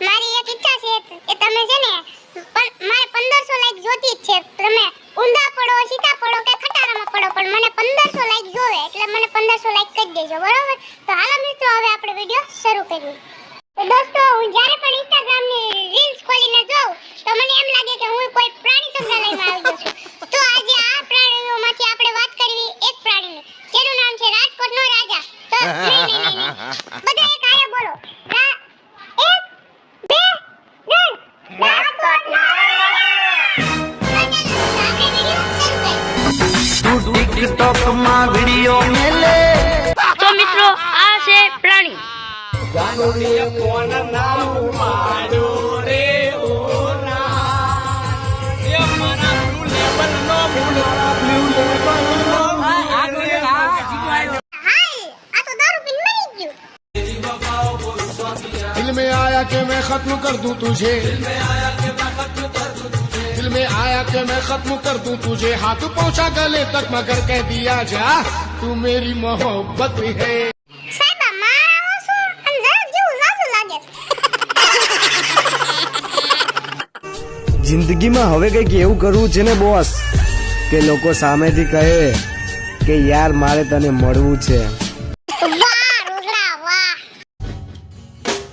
મારી એક ઈચ્છા છે કે તમે છે ને મારે 1500 લાઈક જોતી જ છે. તમે ઊંધા પડો, સીધા પડો કે ખટારામાં પડો, પણ મને 1500 લાઈક જોવે, એટલે મને 1500 લાઈક કરી દેજો, બરોબર? તો હાલો મિત્રો, હવે આપણે વિડિયો શરૂ કરીએ. તો દોસ્તો, હું જ્યારે પણ ઇન્સ્ટાગ્રામની રીલ્સ ખોલીને જોઉં તો મને એમ લાગે કે હું કોઈ પ્રાણી સંગ્રહાલયમાં આવી ગયો છું. તો આજે આ પ્રાણીઓમાંથી આપણે વાત કરવી એક પ્રાણીની, જેનું નામ છે રાજકોટનો રાજા. તો નહીં. બધા એક આયા બોલો. 1 2 3 રાજકોટનો ટિકટોક માં વિડિયો મેલે. તો મિત્રો, આ છે પ્રાણી. दिल में आया कि मैं खत्म कर दूं तुझे, दिल में आया कि मैं खत्म कर दूं तुझे, हाथ पहुंचा गले तक मगर कह दिया जा तू मेरी मोहब्बत है. સાહેબા, મારા ઓસો અંજર જેવું સાચું લાગે. જિંદગીમાં હવે કંઈક એવું કરવું છે ને બોસ, કે લોકો સામેથી કહે કે યાર મારે તને મળવું છે. વાહ રોગડા વાહ.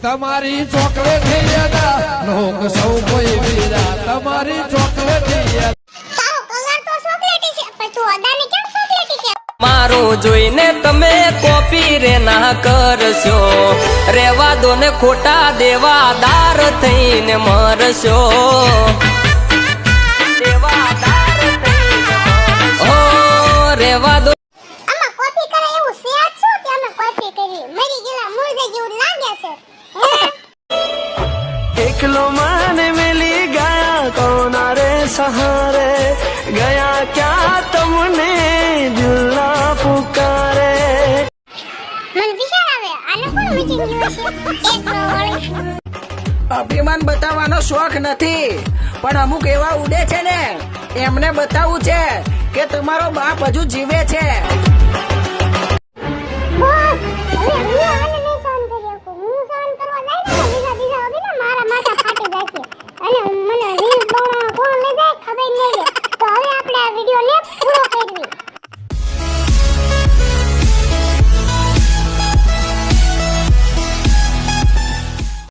તમારી ચોકલેટ લોક સૌ કોઈ બીરા, તમારી ચોકલેટ તારો કલર તો ચોકલેટી છે, પણ તું અદાની કેમ ચોકલેટી છે? મારું જોઈને તમે કોપી રે ના કરશો, રેવા દો ને ખોટા દેવાદાર થઈને મરશો. દેવાદાર થઈને મરશો, રેવા દો. આમાં કોપી કરે એવું છે જ શું કે અમે કોપી કરી? મરી ગયેલા મુર્દે જેવું લાગે છે. એકલો મને મિલી ગયા કોના રે સહારે, ગયા ક્યાં તમને દિલના પુકારે. મને વિચાર આવે, આને કોણ મીટિંગ ગયું છે? એક વાળી. અભિમાન બતાવવાનો શોખ નથી, પણ અમુક એવા ઉડે છે ને, એમને બતાવવું છે કે તમારો બાપ હજુ જીવે છે. બોલ, હવે હું આને